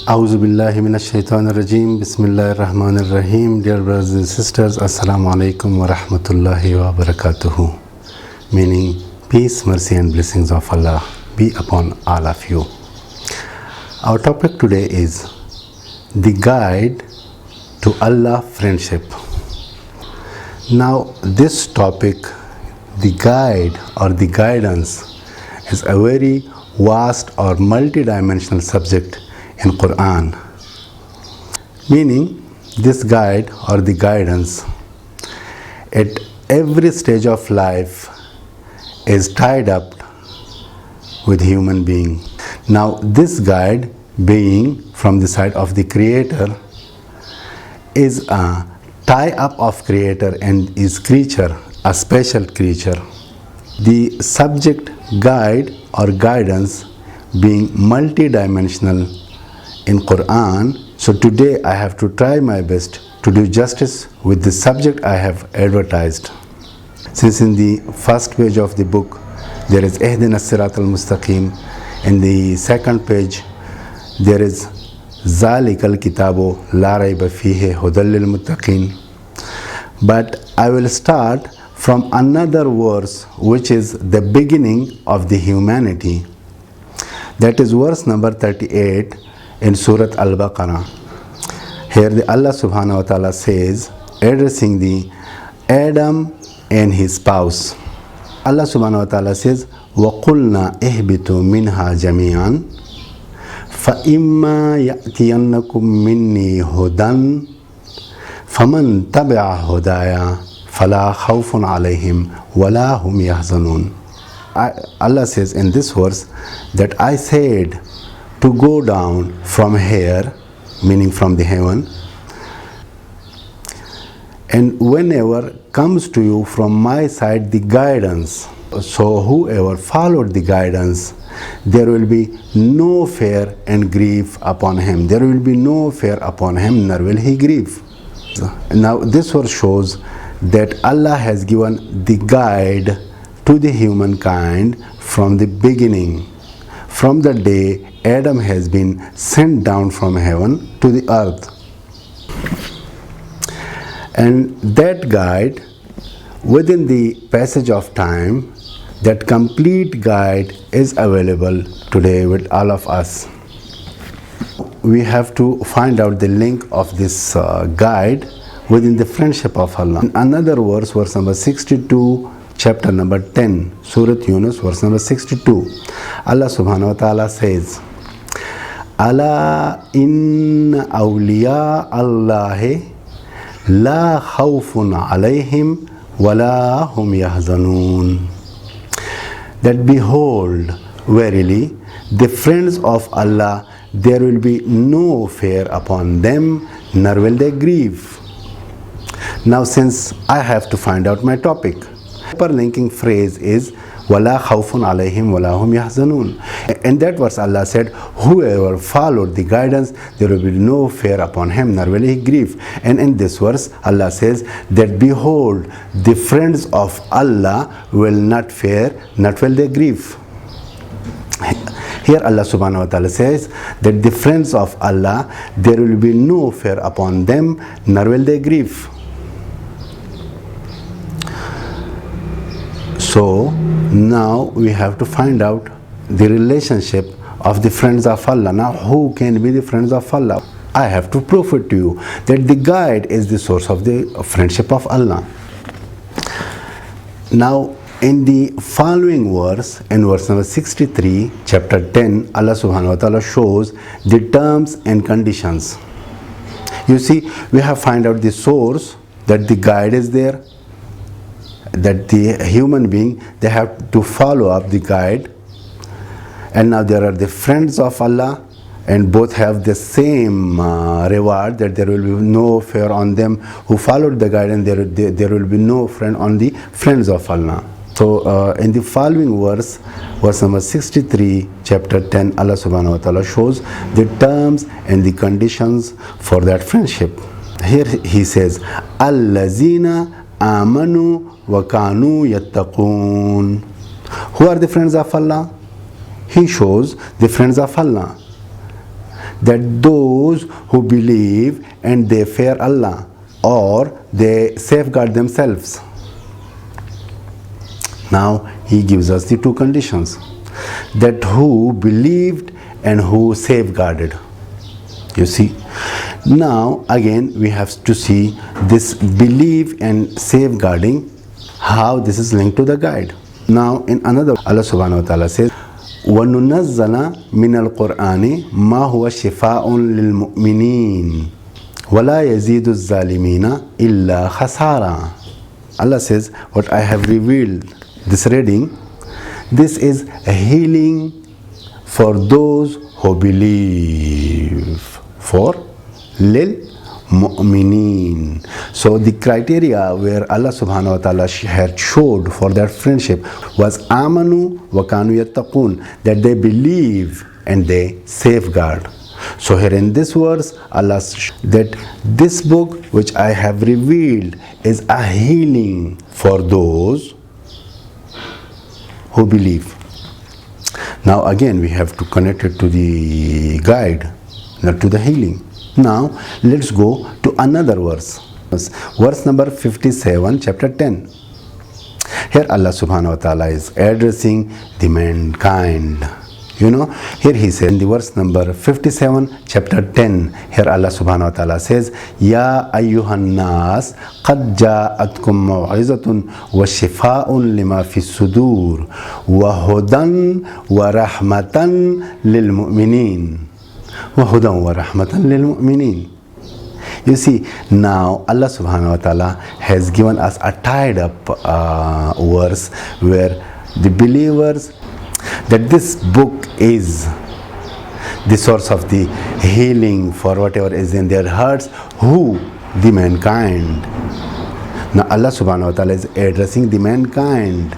A'udhu billahi minash shaitanir rajim. Bismillahir rahmanir rahim. Dear brothers and sisters, Assalamu alaikum wa rahmatullahi wa barakatuhu. Meaning, peace, mercy and blessings of Allah be upon all of you. Our topic today is the guide to Allah friendship. Now, this topic, the guide or the guidance, is a very vast or multi-dimensional subject in Quran. Meaning, this guide or the guidance at every stage of life is tied up with human being. Now, this guide being from the side of the Creator is a tie-up of Creator and His creature, a special creature. The subject guide or guidance being multi-dimensional in Quran. So today I have to try my best to do justice with the subject I have advertised. Since in the first page of the book there is Ihdina as-Sirat al-Mustaqim, in the second page there is Zalikal Kitabu La Rayba Fihi Hudal lil Muttaqin. But I will start from another verse which is the beginning of the humanity. That is verse number 38 in Surah Al-Baqarah. Here the Allah subhanahu wa ta'ala says, addressing the Adam and his spouse. Allah subhanahu wa ta'ala says, وَقُلْنَا اِهْبِتُوا مِنْهَا جَمِيعًا فَإِمَّا يَأْتِيَنَّكُمْ مِنِّي هُدًى فَمَنْ تَبِعَ هُدَايَا فَلَا خَوْفٌ عَلَيْهِمْ وَلَا هُمْ يَحْزَنُونَ. Allah says in this verse that I said to go down from here, meaning from the heaven, and whenever comes to you from my side the guidance, so whoever followed the guidance, there will be no fear and grief upon him. There will be no fear upon him, nor will he grieve. Now this verse shows that Allah has given the guide to the humankind from the beginning, from the day Adam has been sent down from heaven to the earth. And that guide, within the passage of time, that complete guide is available today with all of us. We have to find out the link of this guide within the friendship of Allah. In another verse, verse number 62, chapter number 10, Surah Yunus, verse number 62, Allah subhanahu wa ta'ala says, Ala inna awliya Allahi la khawfun alayhim wa la hum yahzanun. That behold, verily, the friends of Allah, there will be no fear upon them, nor will they grieve. Now since I have to find out my topic, hyperlinking phrase is وَلَا خَوْفٌ عَلَيْهِمْ وَلَا هُمْ يَحْزَنُونَ. In that verse Allah said, whoever followed the guidance, there will be no fear upon him, nor will he grieve. And in this verse Allah says that behold, the friends of Allah will not fear, not will they grieve. Here Allah subhanahu wa ta'ala says that the friends of Allah, there will be no fear upon them, nor will they grieve. So now we have to find out the relationship of the friends of Allah. Now who can be the friends of Allah? I have to prove it to you that the guide is the source of the friendship of Allah. Now in the following verse, in verse number 63, chapter 10, Allah subhanahu wa ta'ala shows the terms and conditions. You see, we have find out the source, that the guide is there, that the human being, they have to follow up the guide, and now there are the friends of Allah, and both have the same reward, that there will be no fear on them who followed the guide, and there will be no friend on the friends of Allah. So in the following verse, verse number 63, chapter 10, Allah subhanahu wa ta'ala shows the terms and the conditions for that friendship. Here he says, Allazina amanu wa kanu yattaqun. Who are the friends of Allah? He shows the friends of Allah. that those who believe and they fear Allah, or they safeguard themselves. Now he gives us the two conditions, that who believed and who safeguarded. You see, now again we have to see this belief and safeguarding, how this is linked to the guide. Now in another, Allah subhanahu wa ta'ala says, وَنُنَزَّلَ مِنَ الْقُرْآنِ مَا هُوَ شِفَاءٌ لِلْمُؤْمِنِينَ وَلَا يَزِيدُ الظَّالِمِينَ إِلَّا خَسَارًا. Allah says, what I have revealed, this reading, this is a healing for those who believe, for lil mu'minin. So the criteria where Allah subhanahu wa ta'ala had showed for that friendship was amanu wa kanu yattaqun, that they believe and they safeguard. So here in this verse, Allah says that this book which I have revealed is a healing for those who believe. Now again we have to connect it to the guide, not to the healing. Now let's go to another verse. Verse number 57, chapter 10. Here Allah subhanahu wa ta'ala is addressing the mankind. You know, here he says in the verse number 57, chapter 10, here Allah subhanahu wa ta'ala says, Ya ayyuhan nas, qad ja'atkum maw'izatun wa shifa'un lima fi sudur wa hudan wa rahmatan lil mu'minin. Wa hudan wa rahmatan lil mu'minin. You see, now Allah subhanahu wa ta'ala has given us a tied up verse where the believers, that this book is the source of the healing for whatever is in their hearts. Who? The mankind. Now Allah subhanahu wa ta'ala is addressing the mankind.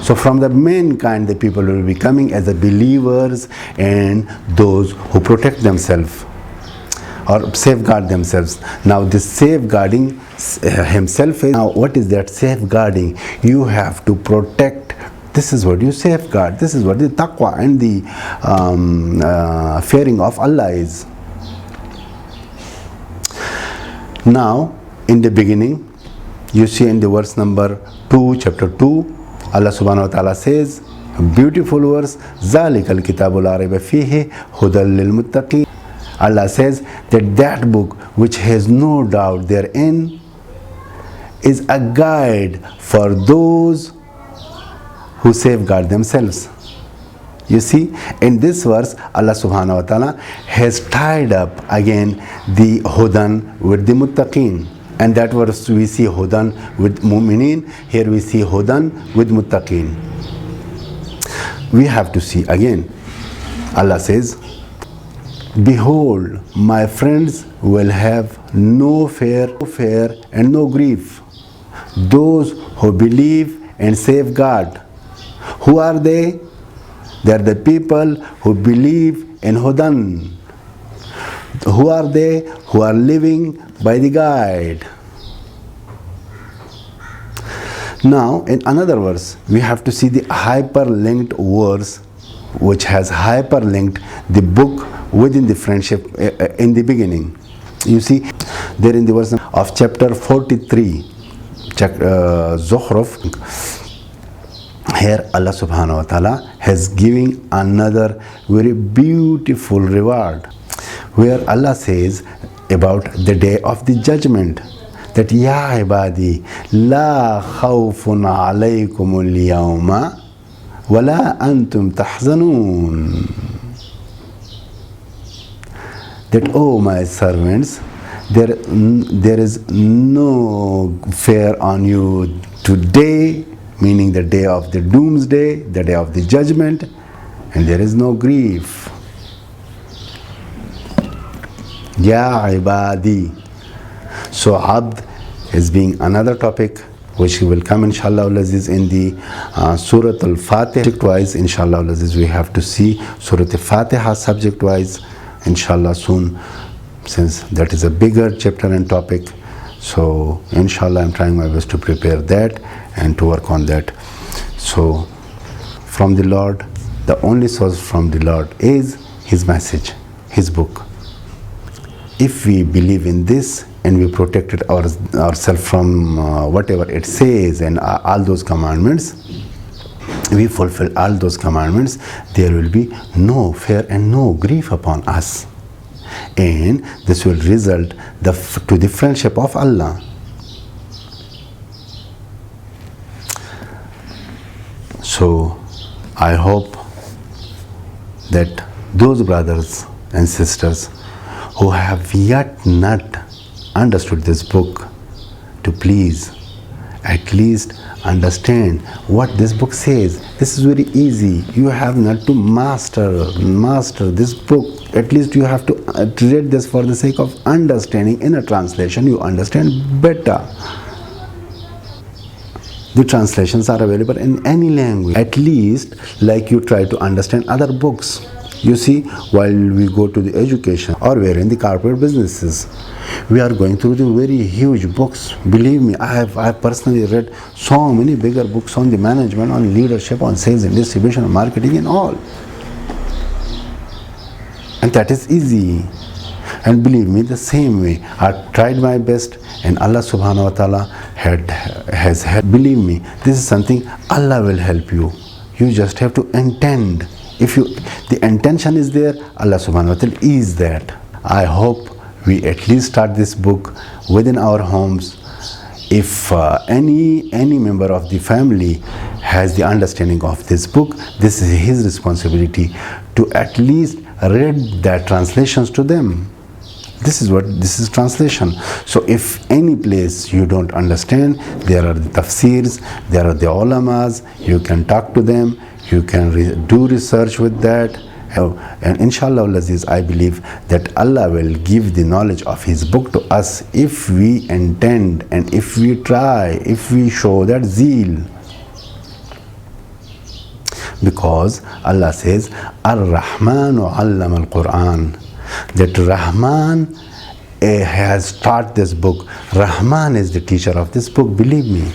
So from the mankind, the people will be coming as the believers and those who protect themselves or safeguard themselves. Now this safeguarding himself is, now what is that safeguarding? You have to protect. This is what you safeguard. This is what the taqwa and the fearing of Allah is. Now, in the beginning, you see in the verse number 2, chapter 2, Allah subhanahu wa ta'ala says, a beautiful verse, ذَلِكَ الْكِتَابُ لَا رَيْبَ فِيهِ هُدًى لِلْمُتَّقِينَ. Allah says that that book which has no doubt therein is a guide for those who safeguard themselves. You see, in this verse, Allah subhanahu wa ta'ala has tied up again the hudan with the muttaqeen. And that verse we see hudan with mu'minin, here we see hudan with muttaqeen. We have to see again, Allah says, behold, my friends will have no fear and no grief. Those who believe and safeguard. Who are they? They are the people who believe in Hudan. Who are they? Who are living by the guide. Now, in another verse, we have to see the hyperlinked verse which has hyperlinked the book within the friendship in the beginning. You see, there in the verse of chapter 43, Zukhruf, here Allah subhanahu wa ta'ala has given another very beautiful reward, where Allah says about the day of the judgment, that Ya ibadi la khawfun alaykum al-yawma wa la antum tahzanun. That, oh my servants, there is no fear on you today, meaning the day of the doomsday, the day of the judgment, and there is no grief. Ya ibadi. So abd is being another topic which will come inshallah in the Surah Al-Fatiha subject wise. Inshallah we have to see Surah Al-Fatiha subject wise inshallah soon, since that is a bigger chapter and topic. So inshallah I'm trying my best to prepare that and to work on that. So from the Lord, the only source from the Lord is His message, his book. If we believe in this and we protected ourselves from whatever it says and all those commandments, we fulfill all those commandments, there will be no fear and no grief upon us. And this will result to the friendship of Allah. So I hope that those brothers and sisters who have yet not understood this book, to please at least understand what this book says. This is very easy. You have not to master this book. At least you have to read this for the sake of understanding. In a translation you understand better. The translations are available in any language. At least like you try to understand other books. You see, while we go to the education or we're in the corporate businesses, we are going through the very huge books. Believe me, I have personally read so many bigger books on the management, on leadership, on sales and distribution, on marketing and all. And that is easy. And believe me, the same way, I tried my best and Allah subhanahu wa ta'ala has helped. Believe me, this is something Allah will help you. You just have to intend. If the intention is there, Allah subhanahu wa ta'ala is that. I hope we at least start this book within our homes. If any member of the family has the understanding of this book, this is his responsibility to at least read their translations to them. This is translation. So if any place you don't understand, there are the tafsirs, there are the ulamas, you can talk to them, you can do research with that. And inshallah Aziz, I believe that Allah will give the knowledge of his book to us if we intend and if we try, if we show that zeal. Because Allah says, Ar-Rahmanu allama al-Quran. That Rahman has taught this book. Rahman is the teacher of this book, believe me.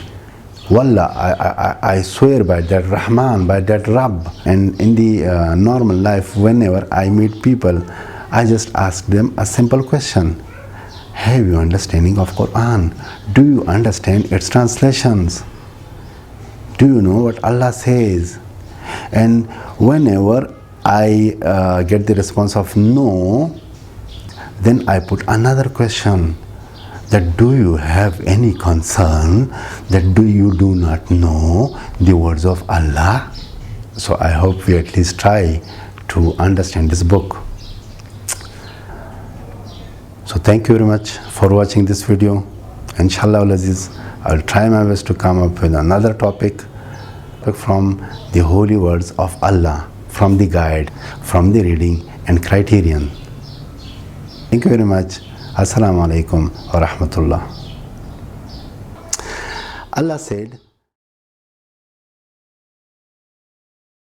Wallah, I swear by that Rahman, by that Rabb. And in the normal life, whenever I meet people, I just ask them a simple question. Have you understanding of Quran? Do you understand its translations? Do you know what Allah says? And whenever I get the response of no, then I put another question, that do you have any concern that you do not know the words of Allah? So I hope we at least try to understand this book. So thank you very much for watching this video. Inshallah Aziz, I'll try my best to come up with another topic from the holy words of Allah, from the guide, from the reading and criterion. Thank you very much. Assalamu alaikum wa rahmatullah. Allah said,